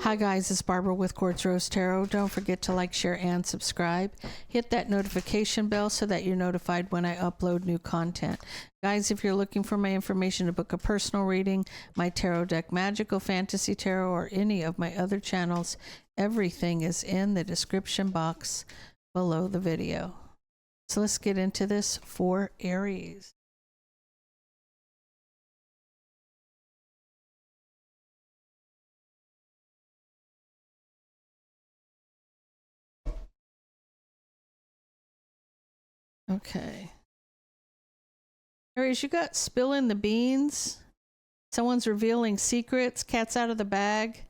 Hi guys, it's Barbara with Quartz Rose Tarot. Don't forget to like, share, and subscribe. Hit that notification bell so that you're notified when I upload new content. Guys, if you're looking for my information to book a personal reading, my tarot deck, Magical Fantasy Tarot, or any of my other channels, everything is in the description box below the video. So let's get into this for Aries. Okay. Aries, you got spilling the beans. Someone's revealing secrets. Cat's out of the bag.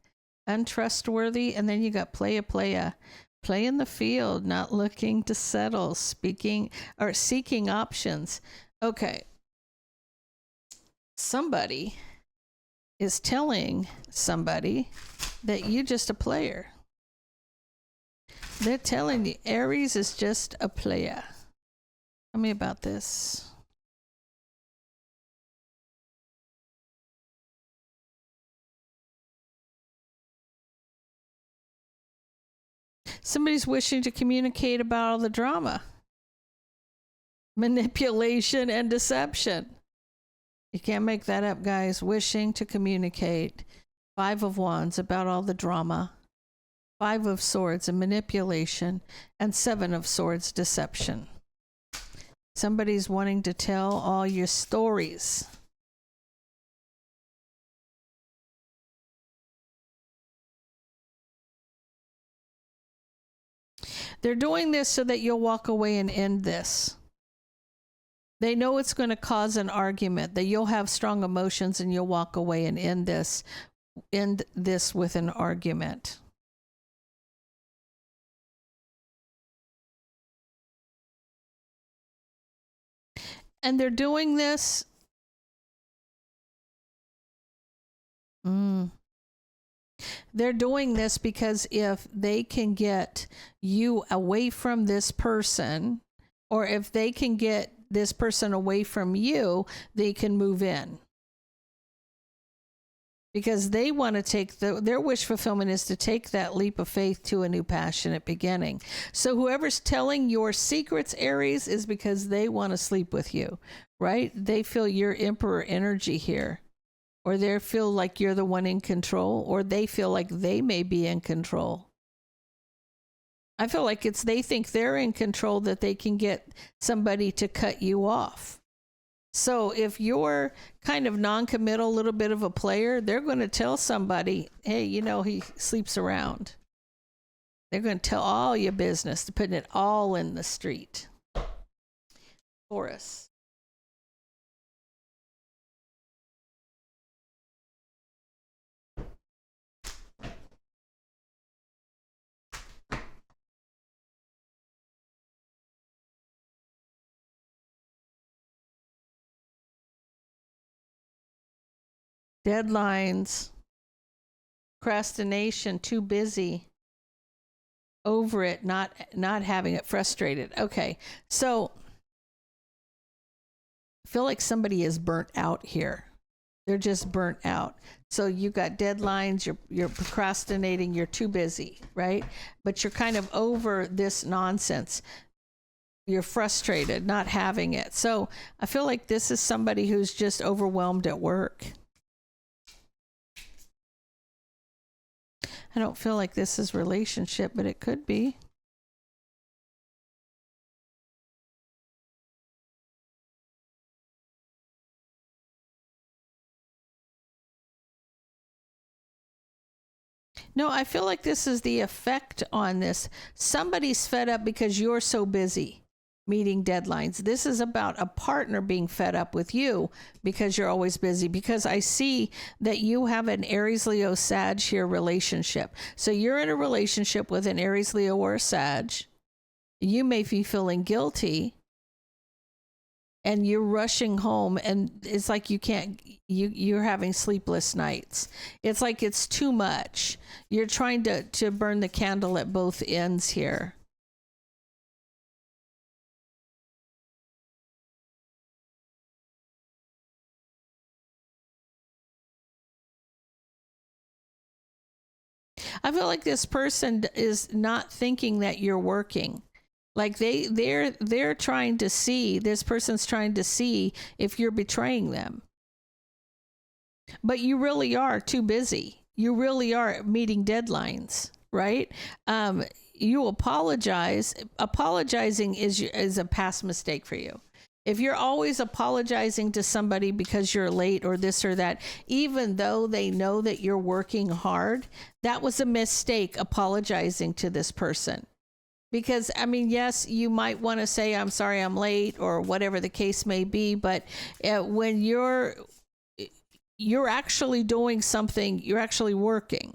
Untrustworthy. And then you got playa. Play in the field, not looking to settle. Speaking or seeking options. Okay. Somebody is telling somebody that you're just a player. They're telling you Aries is just a player. Tell me about this. Somebody's wishing to communicate about all the drama, manipulation, and deception. You can't make that up, guys. Wishing to communicate. 5 of Wands about all the drama. 5 of Swords and manipulation. And 7 of Swords, deception. Somebody's wanting to tell all your stories. They're doing this so that you'll walk away and end this. They know it's going to cause an argument, that you'll have strong emotions and you'll walk away and end this with an argument. And they're doing this. They're doing this because if they can get you away from this person, or if they can get this person away from you, they can move in. Because they want to take their wish fulfillment is to take that leap of faith to a new passionate beginning. So whoever's telling your secrets, Aries, is because they want to sleep with you, right? They feel your emperor energy here. Or they feel like you're the one in control, or they feel like they may be in control. I feel like they think they're in control, that they can get somebody to cut you off. So if you're kind of non-committal, a little bit of a player, they're going to tell somebody, hey, you know, he sleeps around. They're going to tell all your business, they're putting it all in the street. Taurus. Deadlines, procrastination, too busy, over it, not having it, frustrated. Okay, so I feel like somebody is burnt out here. They're just burnt out. So you got deadlines, you're procrastinating, you're too busy, right? But you're kind of over this nonsense. You're frustrated, not having it. So I feel like this is somebody who's just overwhelmed at work. I don't feel like this is relationship, but it could be. No, I feel like this is the effect on this. Somebody's fed up because you're so busy meeting deadlines. This is about a partner being fed up with you because you're always busy. Because I see that you have an Aries, Leo, Sag here relationship. So you're in a relationship with an Aries, Leo, or a Sag. You may be feeling guilty and you're rushing home, and it's like you're having sleepless nights. It's like it's too much. You're trying to burn the candle at both ends here. I feel like this person is not thinking that you're working. Like they're trying to see, this person's trying to see if you're betraying them. But you really are too busy. You really are meeting deadlines, right? You apologize. Apologizing is a past mistake for you. If you're always apologizing to somebody because you're late or this or that, even though they know that you're working hard, that was a mistake, apologizing to this person. Because, I mean, yes, you might want to say, I'm sorry I'm late or whatever the case may be, but when you're actually doing something, you're actually working.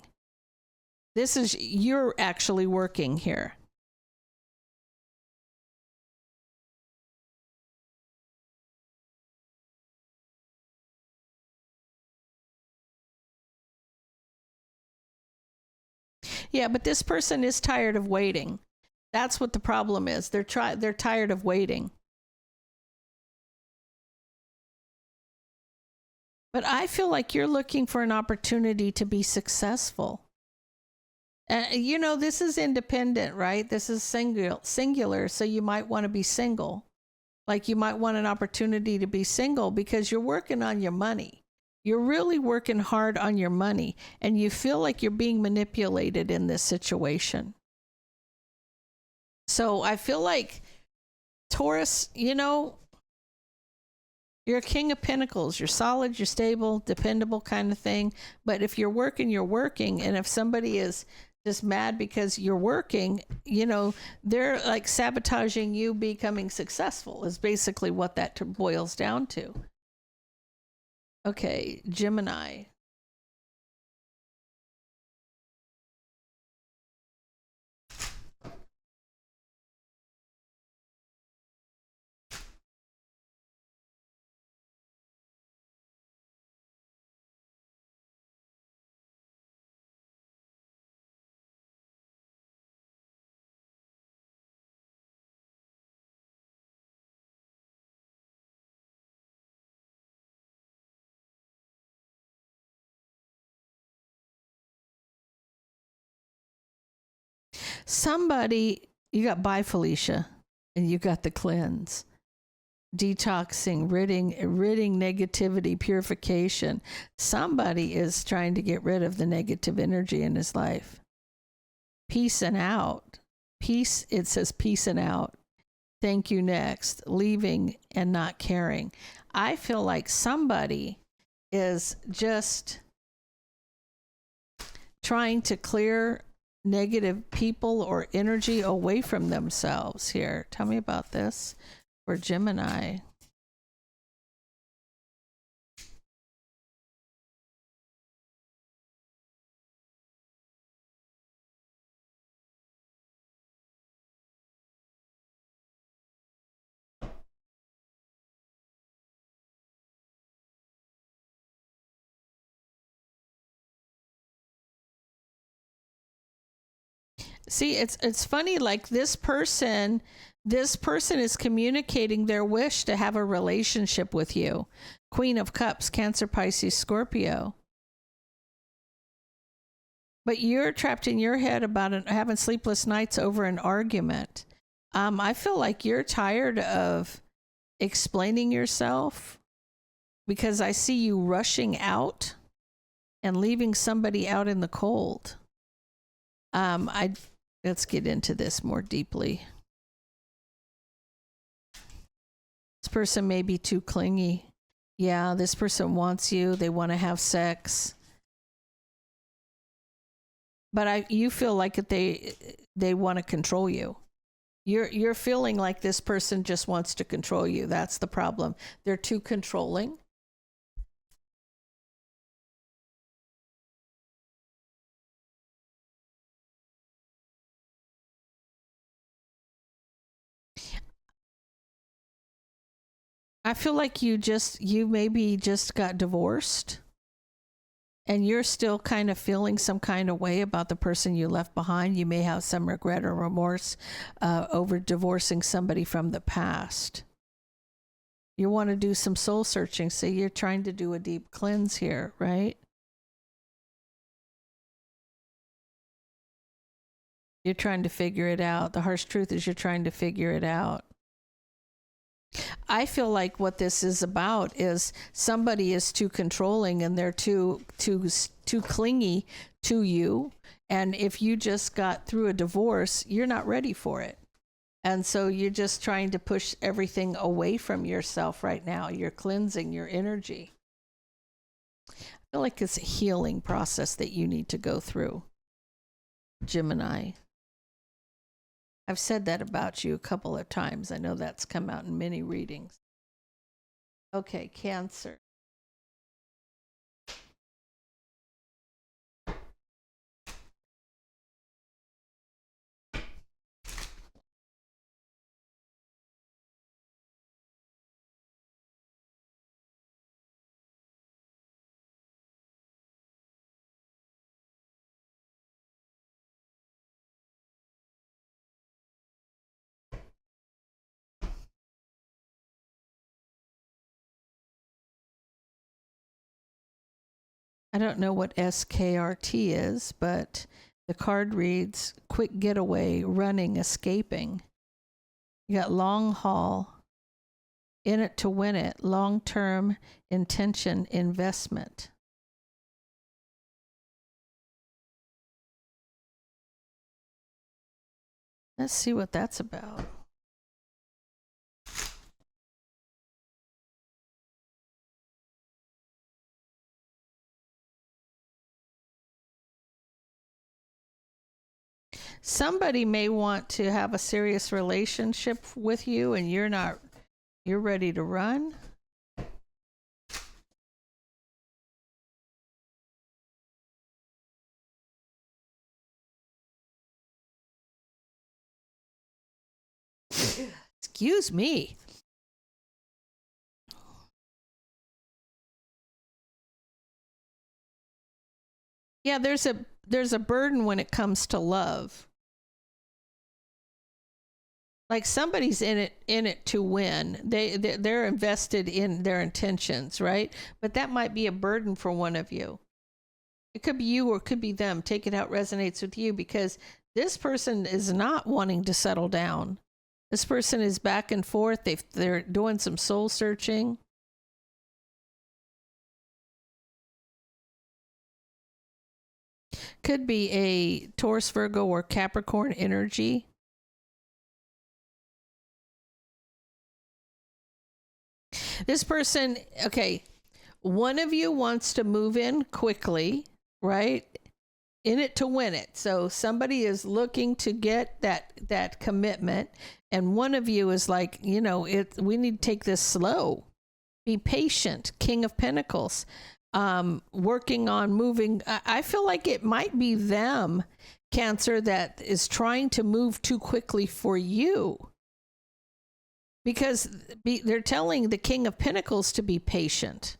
You're actually working here. Yeah, but this person is tired of waiting. That's what the problem is. They're tired of waiting. But I feel like you're looking for an opportunity to be successful. You know, this is independent, right? This is singular, so you might want to be single. Like you might want an opportunity to be single because you're working on your money. You're really working hard on your money, and you feel like you're being manipulated in this situation. So I feel like Taurus, you know, you're a king of pentacles. You're solid, you're stable, dependable kind of thing. But if you're working, you're working. And if somebody is just mad because you're working, you know, they're like sabotaging you becoming successful is basically what that boils down to. Okay, Gemini. Somebody, you got Bye Felicia, and you got the cleanse. Detoxing, ridding negativity, purification. Somebody is trying to get rid of the negative energy in his life. Peace and out. Peace, it says peace and out. Thank you next. Leaving and not caring. I feel like somebody is just trying to clear negative people or energy away from themselves here. Tell me about this for Gemini. See, it's funny, like this person is communicating their wish to have a relationship with you. Queen of Cups, Cancer, Pisces, Scorpio. But you're trapped in your head about having sleepless nights over an argument. I feel like you're tired of explaining yourself because I see you rushing out and leaving somebody out in the cold. Let's get into this more deeply. This person may be too clingy. Yeah, this person wants you. They want to have sex. But you feel like they want to control you. You're feeling like this person just wants to control you. That's the problem. They're too controlling. I feel like you maybe just got divorced and you're still kind of feeling some kind of way about the person you left behind. You may have some regret or remorse over divorcing somebody from the past. You want to do some soul searching. So you're trying to do a deep cleanse here, right? You're trying to figure it out. The harsh truth is you're trying to figure it out. I feel like what this is about is somebody is too controlling and they're too clingy to you. And if you just got through a divorce, you're not ready for it. And so you're just trying to push everything away from yourself right now. You're cleansing your energy. I feel like it's a healing process that you need to go through, Gemini. I've said that about you a couple of times. I know that's come out in many readings. Okay, Cancer. I don't know what SKRT is, but the card reads quick getaway, running, escaping. You got long haul, in it to win it, long-term intention, investment. Let's see what that's about. Somebody may want to have a serious relationship with you and you're ready to run. Excuse me. Yeah, there's a burden when it comes to love. Like somebody's in it to win. They're invested in their intentions, right? But that might be a burden for one of you. It could be you or it could be them. Take it how it resonates with you, because this person is not wanting to settle down. This person is back and forth. They're doing some soul searching. Could be a Taurus, Virgo, or Capricorn energy. This person, okay, one of you wants to move in quickly, right? In it to win it. So somebody is looking to get that commitment, and one of you is like, we need to take this slow. Be patient. King of Pentacles. Working on moving. I feel like it might be them, Cancer, that is trying to move too quickly for you. Because they're telling the King of Pentacles to be patient.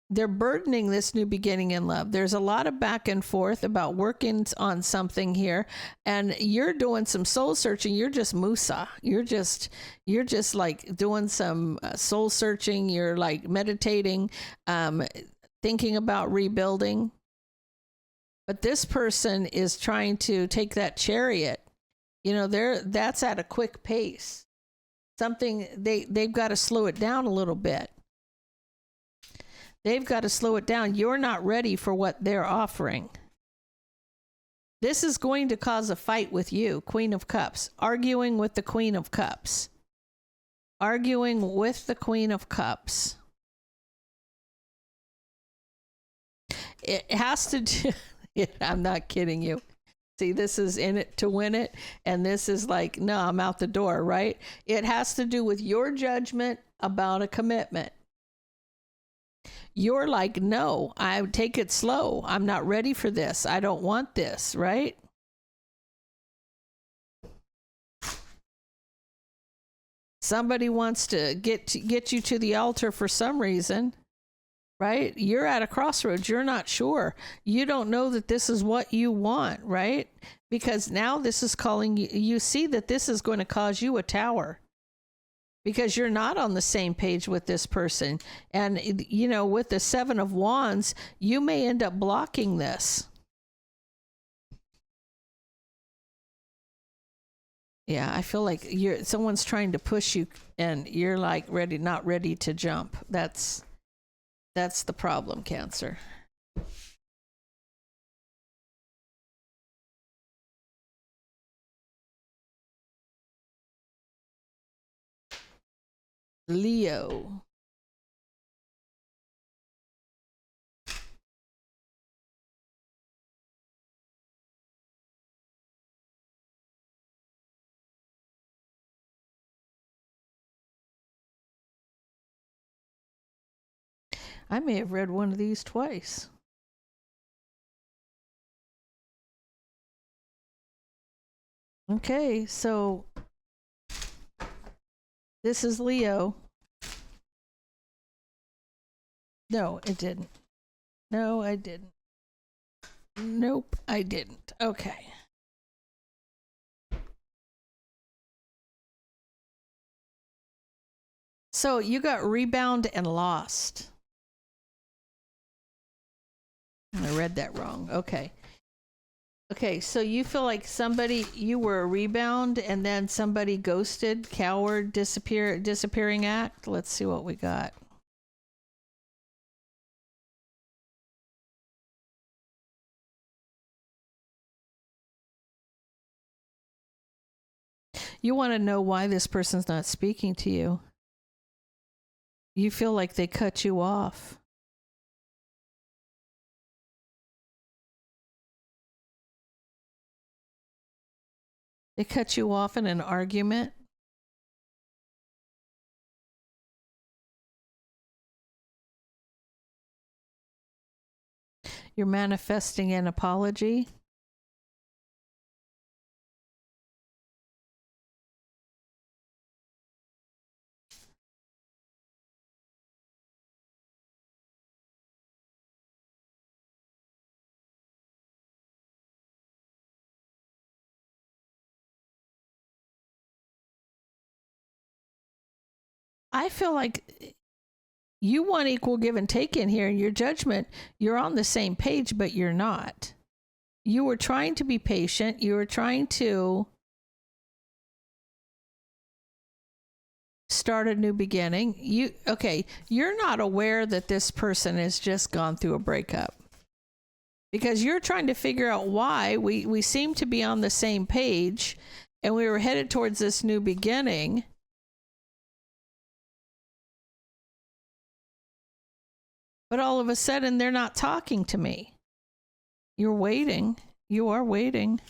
They're burdening this new beginning in love. There's a lot of back and forth about working on something here, and you're doing some soul searching. You're just Musa. You're just like doing some soul searching. You're like meditating, thinking about rebuilding. But this person is trying to take that chariot. That's at a quick pace. Something they've got to slow it down a little bit. They've got to slow it down. You're not ready for what they're offering. This is going to cause a fight with you, Queen of Cups, arguing with the Queen of Cups. Arguing with the Queen of Cups. It has to do, I'm not kidding you. See, this is in it to win it, and this is like, no, I'm out the door, right? It has to do with your judgment about a commitment. You're like, no, I take it slow. I'm not ready for this. I don't want this, right? Somebody wants to get you to the altar for some reason. Right? You're at a crossroads. You're not sure. You don't know that this is what you want, right? Because now this is calling you. You see that this is going to cause you a tower because you're not on the same page with this person. And, with the Seven of Wands, you may end up blocking this. Yeah, I feel like someone's trying to push you and you're like not ready to jump. That's the problem, Cancer. Leo. I may have read one of these twice. Okay, so this is Leo. No, it didn't. No, I didn't. Nope, I didn't. Okay. So you got rebound and lost. I read that wrong. Okay. Okay, so you feel like you were a rebound and then somebody ghosted, coward, disappearing act. Let's see what we got. You want to know why this person's not speaking to you. You feel like they cut you off. They cut you off in an argument. You're manifesting an apology. I feel like you want equal give and take in here in your judgment. You're on the same page, but you're not. You were trying to be patient. You were trying to start a new beginning. You're not aware that this person has just gone through a breakup because you're trying to figure out why. We seem to be on the same page and we were headed towards this new beginning. But all of a sudden, they're not talking to me. You're waiting. You are waiting.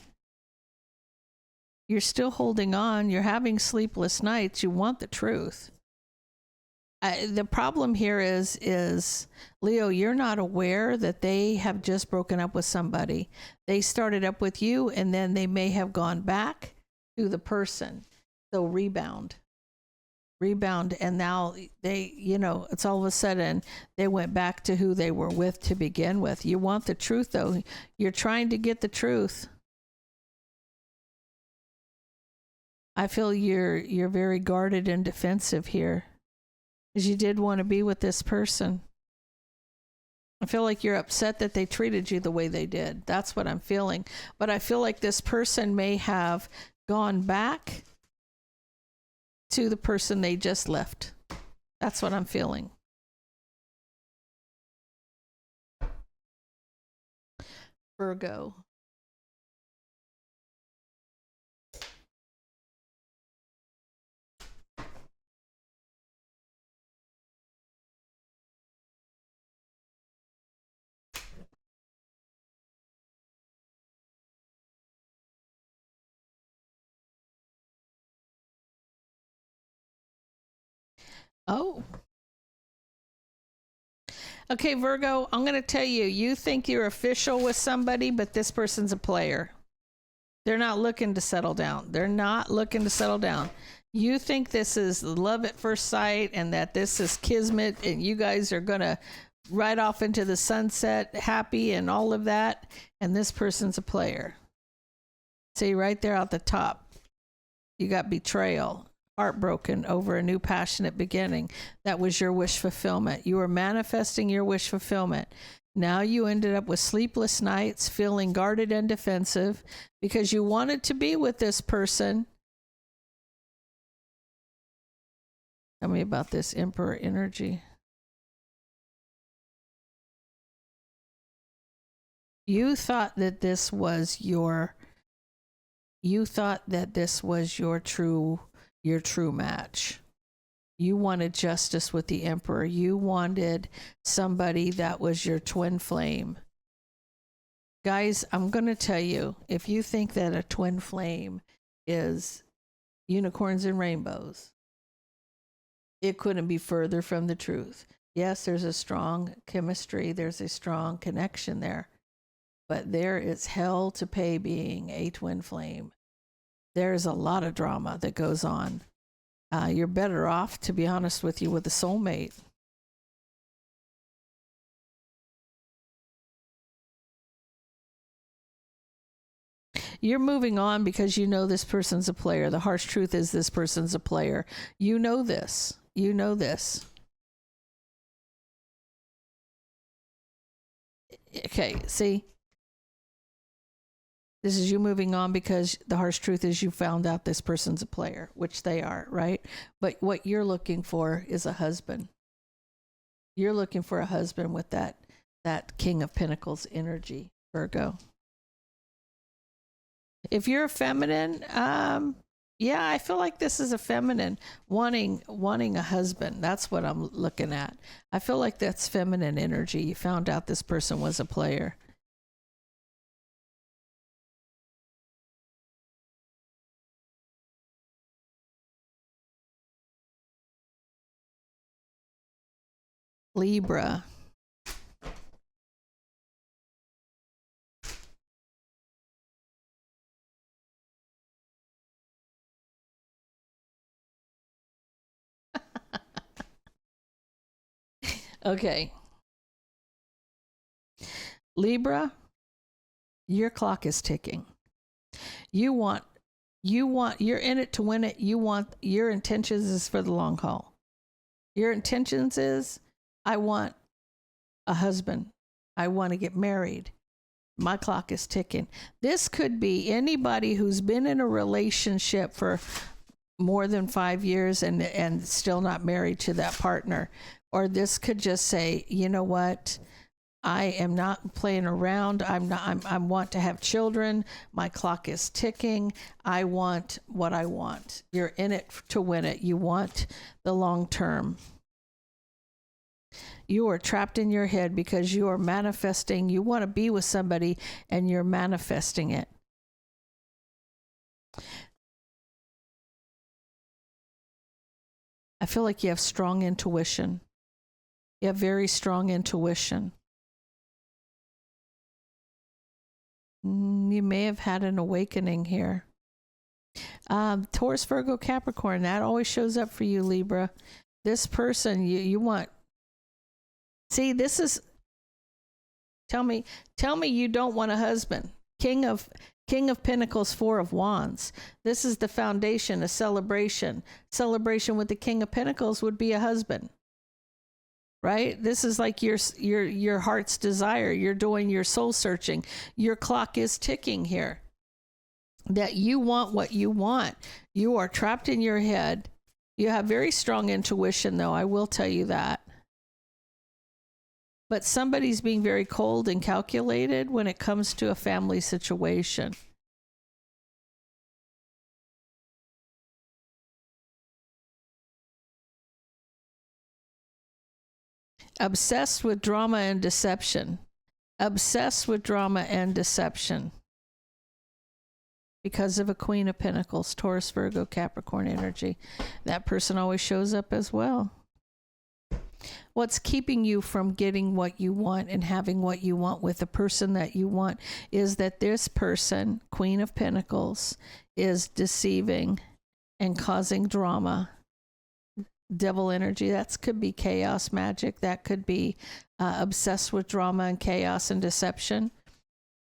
You're still holding on. You're having sleepless nights. You want the truth. The problem here is, Leo, you're not aware that they have just broken up with somebody. They started up with you, and then they may have gone back to the person. So rebound, and now they, it's all of a sudden they went back to who they were with to begin with. You want the truth, though. You're trying to get the truth. I feel you're very guarded and defensive here, because you did want to be with this person. I feel like you're upset that they treated you the way they did. That's what I'm feeling. But I feel like this person may have gone back to the person they just left. That's what I'm feeling. Virgo. Oh. Okay, Virgo, I'm going to tell you, you think you're official with somebody, but this person's a player. They're not looking to settle down. They're not looking to settle down. You think this is love at first sight and that this is kismet and you guys are going to ride off into the sunset happy and all of that. And this person's a player. See right there at the top, you got betrayal. Heartbroken over a new passionate beginning. That was your wish fulfillment. You were manifesting your wish fulfillment. Now you ended up with sleepless nights, feeling guarded and defensive because you wanted to be with this person, Tell me about this Emperor energy. You thought that this was your true match. You wanted justice with the Emperor. You wanted somebody that was your twin flame. Guys, I'm going to tell you, if you think that a twin flame is unicorns and rainbows, it couldn't be further from the truth. Yes, there's a strong chemistry, there's a strong connection there, but there is hell to pay being a twin flame. There's a lot of drama that goes on. You're better off, to be honest with you, with a soulmate. You're moving on because you know this person's a player. The harsh truth is this person's a player. You know this. You know this. Okay, see? This is you moving on because the harsh truth is you found out this person's a player, which they are, right? But what you're looking for is a husband. You're looking for a husband with that King of Pentacles energy, Virgo. If you're a feminine, yeah, I feel like this is a feminine wanting a husband. That's what I'm looking at. I feel like that's feminine energy. You found out this person was a player. Libra. Okay. Libra, your clock is ticking. You're in it to win it. Your intentions is for the long haul. Your intentions is, I want a husband. I want to get married. My clock is ticking. This could be anybody who's been in a relationship for more than 5 years and still not married to that partner. Or this could just say, you know what? I am not playing around. I want to have children. My clock is ticking. I want what I want. You're in it to win it. You want the long term. You are trapped in your head because you are manifesting. You want to be with somebody and you're manifesting it. I feel like you have strong intuition. You have very strong intuition. You may have had an awakening here. Taurus, Virgo, Capricorn, that always shows up for you, Libra. This person you want. See, this is, tell me you don't want a husband. King of Pentacles, Four of Wands. This is the foundation, a celebration. Celebration with the King of Pentacles would be a husband. Right? This is like your heart's desire. You're doing your soul searching. Your clock is ticking here. That you want what you want. You are trapped in your head. You have very strong intuition, though. I will tell you that. But somebody's being very cold and calculated when it comes to a family situation. Obsessed with drama and deception. Obsessed with drama and deception. Because of a Queen of Pentacles, Taurus, Virgo, Capricorn energy. That person always shows up as well. What's keeping you from getting what you want and having what you want with the person that you want is that this person, Queen of Pentacles, is deceiving and causing drama. Devil energy, that could be chaos magic. That could be obsessed with drama and chaos and deception.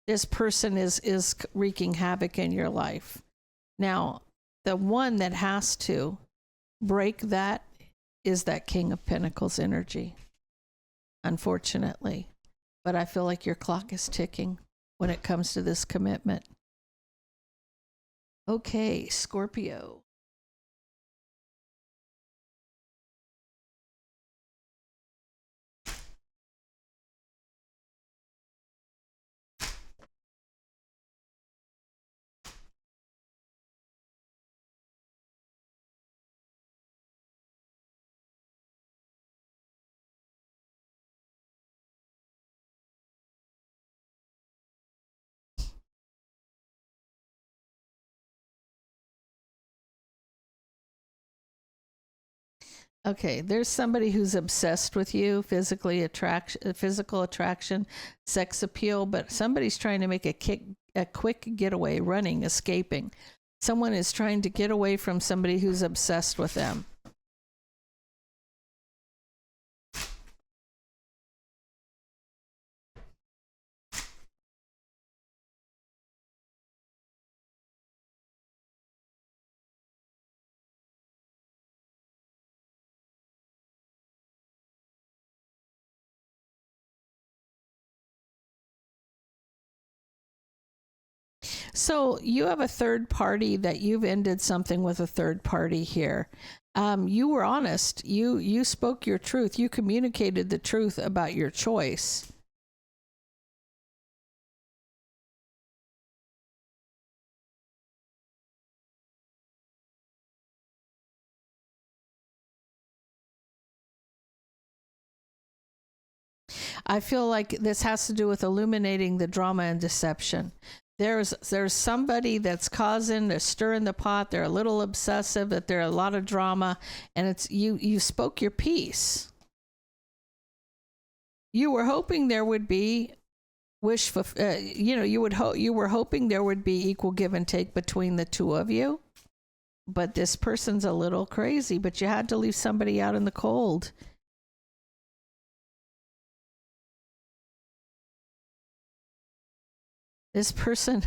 This person is wreaking havoc in your life. Now, the one that has to break that is that King of Pentacles energy, unfortunately. But I feel like your clock is ticking when it comes to this commitment. Okay, Scorpio. Okay, there's somebody who's obsessed with you, physical attraction, sex appeal, but somebody's trying to make a quick getaway, running, escaping. Someone is trying to get away from somebody who's obsessed with them. So you have a third party that you've ended something with a third party here. You were honest. You spoke your truth. You communicated the truth about your choice. I feel like this has to do with illuminating the drama and deception. There's somebody that's causing, they're stirring the pot, they're a little obsessive, that there's a lot of drama, and it's you spoke your piece. You were hoping there would be you were hoping there would be equal give and take between the two of you. But this person's a little crazy, but you had to leave somebody out in the cold. This person,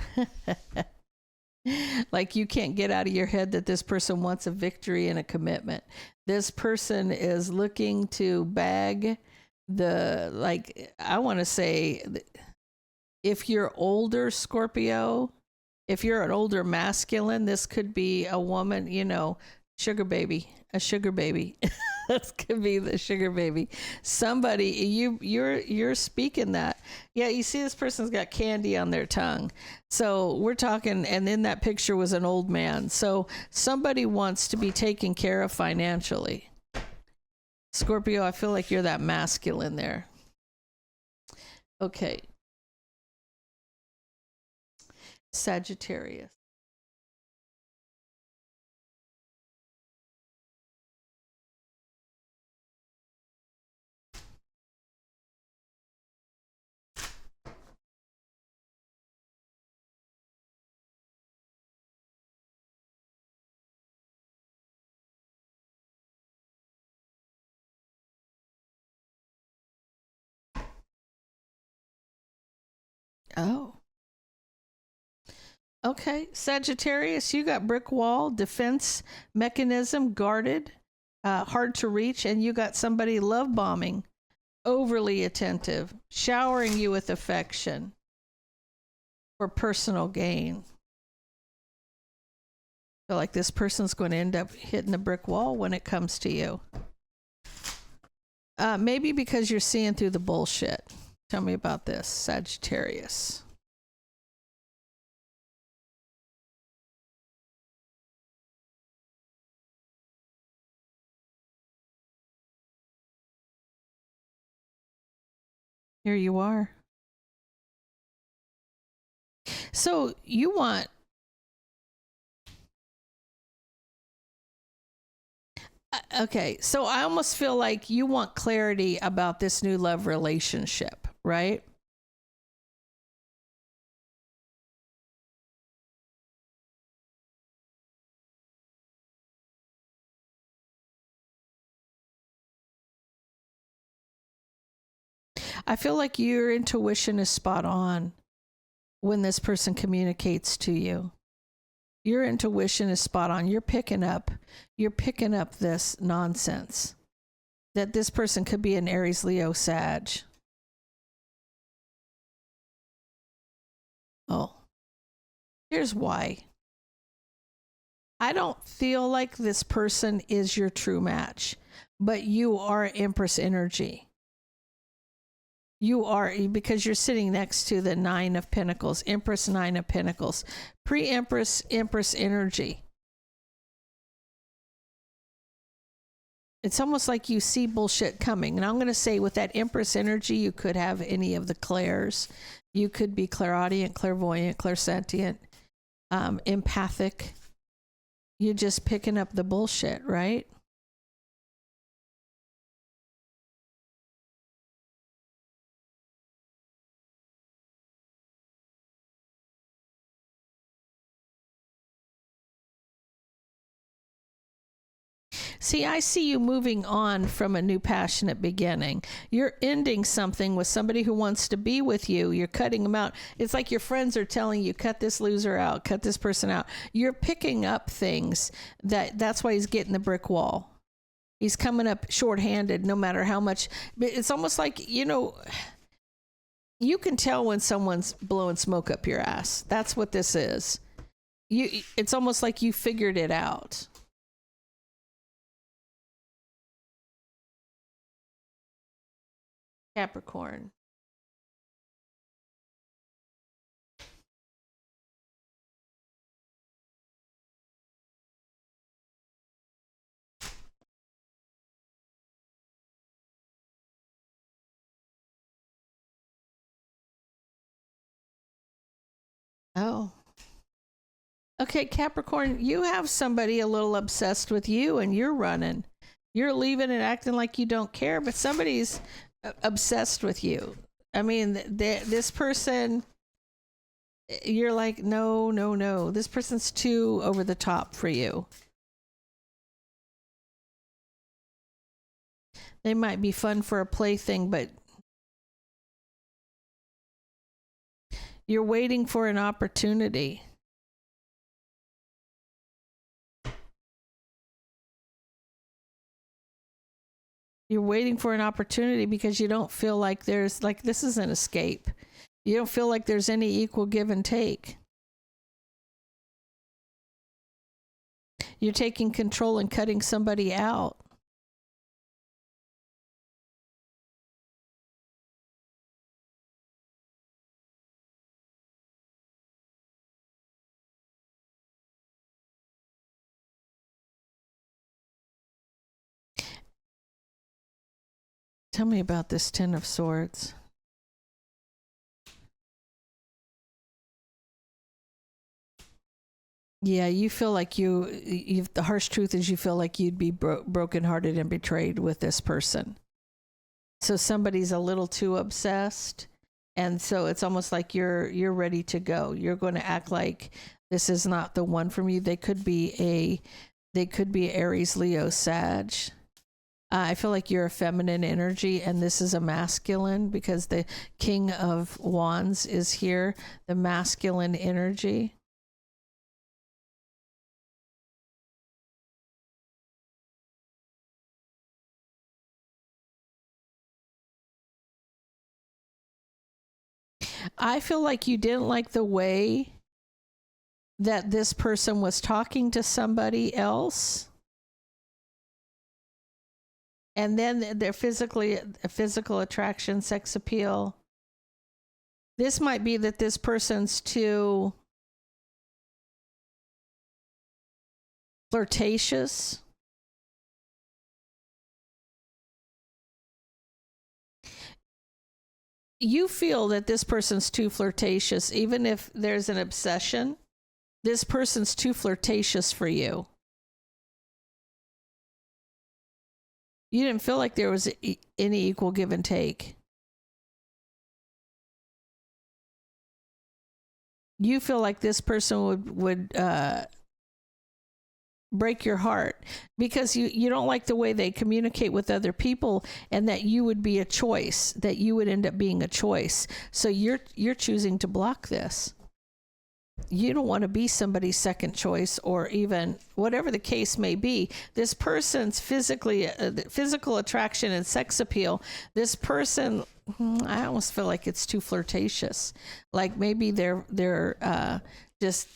like, you can't get out of your head that this person wants a victory and a commitment. This person is looking to bag I want to say, if you're older, Scorpio, if you're an older masculine, this could be a woman, sugar baby, a sugar baby. This could be the sugar baby. Somebody, you're speaking that. Yeah, you see this person's got candy on their tongue. So we're talking, and in that picture was an old man. So somebody wants to be taken care of financially. Scorpio, I feel like you're that masculine there. Okay. Sagittarius. Oh. Okay, Sagittarius, you got brick wall, defense mechanism, guarded, hard to reach, and you got somebody love bombing, overly attentive, showering you with affection for personal gain. I feel like this person's going to end up hitting the brick wall when it comes to you. Maybe because you're seeing through the bullshit. Tell me about this, Sagittarius. Here you are. So you want... Okay, so I almost feel like you want clarity about this new love relationship, right? I feel like your intuition is spot on when this person communicates to you. Your intuition is spot on. You're picking up this nonsense that this person could be an Aries, Leo, Sag. Oh, here's why. I don't feel like this person is your true match, but you are Empress energy. You are, because you're sitting next to the Nine of Pentacles, Empress, Nine of Pentacles, pre-Empress, Empress energy. It's almost like you see bullshit coming. And I'm going to say with that Empress energy, you could have any of the clairs. You could be clairaudient, clairvoyant, clairsentient, empathic. You're just picking up the bullshit, right? See, I see you moving on from a new passionate beginning. You're ending something with somebody who wants to be with you. You're cutting them out. It's like your friends are telling you, cut this loser out, cut this person out. You're picking up things that's why he's getting the brick wall. He's coming up shorthanded no matter how much. It's almost like, you know, you can tell when someone's blowing smoke up your ass. That's what this is. It's almost like you figured it out. Capricorn. Oh. Okay, Capricorn, you have somebody a little obsessed with you and you're running. You're leaving and acting like you don't care, but somebody's obsessed with you. I mean, this person, you're like, no, no, no. This person's too over the top for you. They might be fun for a plaything, but you're waiting for an opportunity. You're waiting for an opportunity because you don't feel like there's, like, this is an escape. You don't feel like there's any equal give and take. You're taking control and cutting somebody out. Tell me about this Ten of Swords. Yeah, you feel like the harsh truth is you feel like you'd be brokenhearted and betrayed with this person. So somebody's a little too obsessed, and so it's almost like you're ready to go. You're going to act like this is not the one from you. They could be Aries, Leo, Sag. I feel like you're a feminine energy and this is a masculine because the King of Wands is here, the masculine energy. I feel like you didn't like the way that this person was talking to somebody else. And then their physical attraction, sex appeal. This might be that this person's too flirtatious. You feel that this person's too flirtatious, even if there's an obsession. This person's too flirtatious for you. You didn't feel like there was any equal give and take. You feel like this person would break your heart because you don't like the way they communicate with other people, and that you would be a choice, that you would end up being a choice. So you're choosing to block this. You don't want to be somebody's second choice, or even whatever the case may be. This person's physical attraction and sex appeal, this person, I almost feel like it's too flirtatious. Like maybe they're just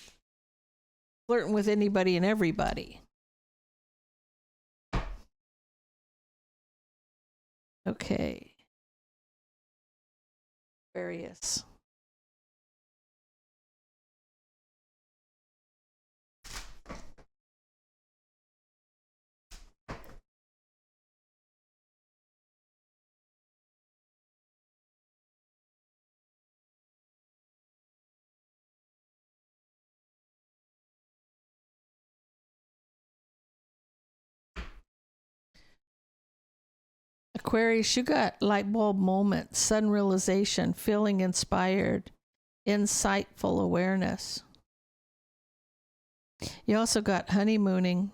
flirting with anybody and everybody. Okay. Aquarius. Aquarius, you got light bulb moments, sudden realization, feeling inspired, insightful awareness. You also got honeymooning.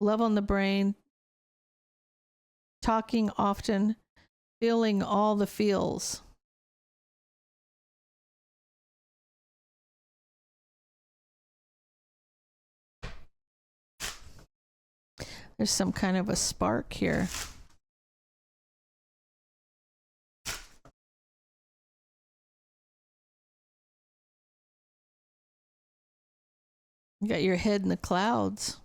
love on the brain, talking often, feeling all the feels. There's some kind of a spark here. You got your head in the clouds.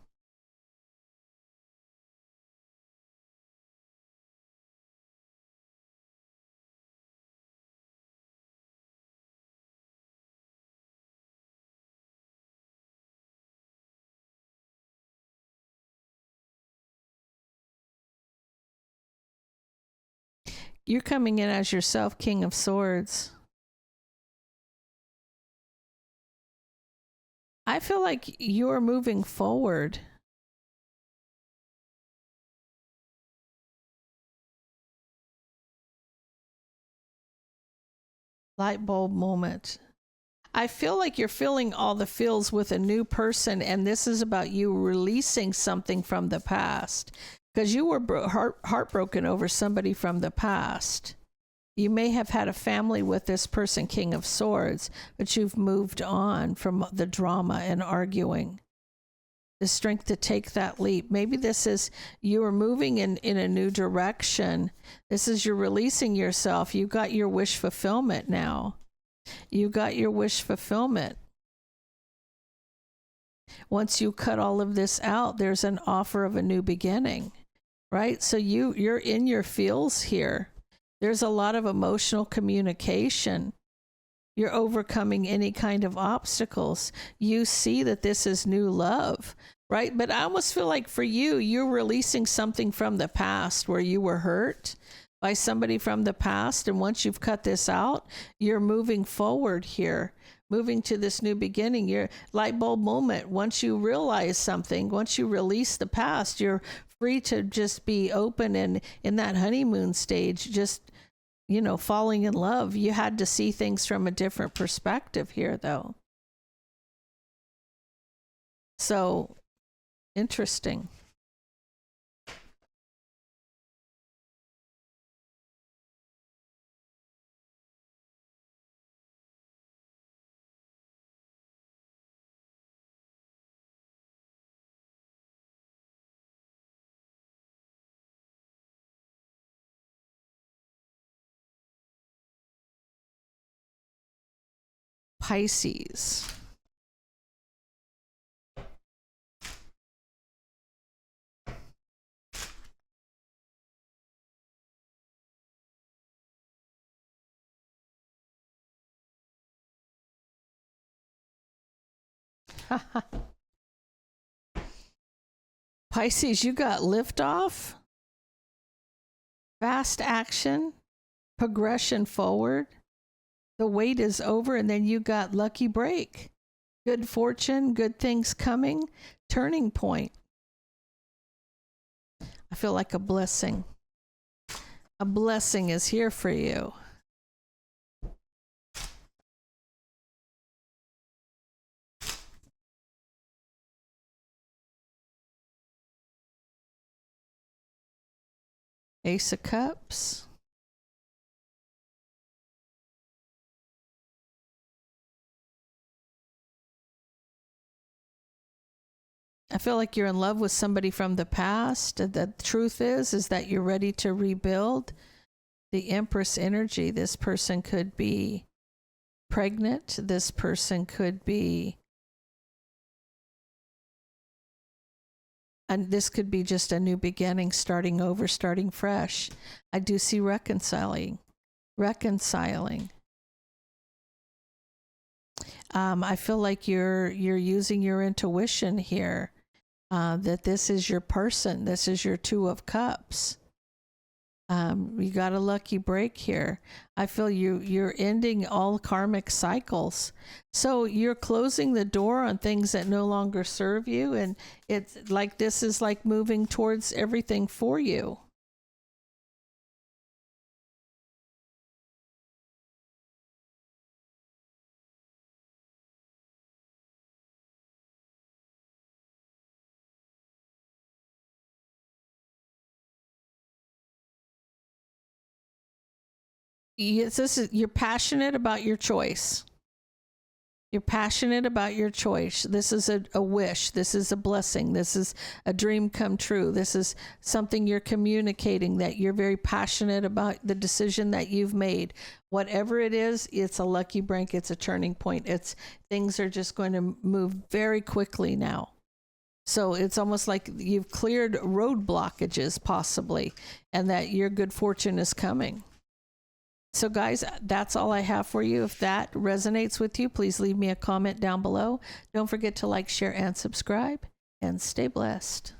You're coming in as yourself, King of Swords. I feel like you're moving forward. Light bulb moment. I feel like you're feeling all the feels with a new person, and this is about you releasing something from the past, because you were heartbroken over somebody from the past. You may have had a family with this person, King of Swords, but you've moved on from the drama and arguing. The strength to take that leap. Maybe this is you are moving in a new direction. This is you're releasing yourself. You got your wish fulfillment now. You got your wish fulfillment. Once you cut all of this out, there's an offer of a new beginning, right? So you're in your feels here. There's a lot of emotional communication. You're overcoming any kind of obstacles. You see that this is new love, right? But I almost feel like for you, you're releasing something from the past where you were hurt by somebody from the past. And once you've cut this out, you're moving forward here, moving to this new beginning. Your light bulb moment. Once you realize something, once you release the past, you're free to just be open and in that honeymoon stage, just, you know, falling in love. You had to see things from a different perspective here, though. So interesting. Pisces. Pisces, you got liftoff, fast action, progression forward. The wait is over, and then you got lucky break, good fortune, good things coming, turning point. I feel like a blessing. A blessing is here for you. Ace of Cups. I feel like you're in love with somebody from the past. The truth is that you're ready to rebuild. The Empress energy. This person could be pregnant. This person could be, and this could be just a new beginning, starting over, starting fresh. I do see reconciling. I feel like you're using your intuition here. That this is your person. This is your Two of Cups. You got a lucky break here. I feel you're ending all karmic cycles. So you're closing the door on things that no longer serve you. And it's like this is like moving towards everything for you. you're passionate about your choice. You're passionate about your choice. This is a wish. This is a blessing. This is a dream come true. This is something you're communicating, that you're very passionate about the decision that you've made. Whatever it is, it's a lucky break. It's a turning point. Things are just going to move very quickly now. So it's almost like you've cleared road blockages possibly, and that your good fortune is coming. So guys, that's all I have for you. If that resonates with you, please leave me a comment down below. Don't forget to like, share, and subscribe, and stay blessed.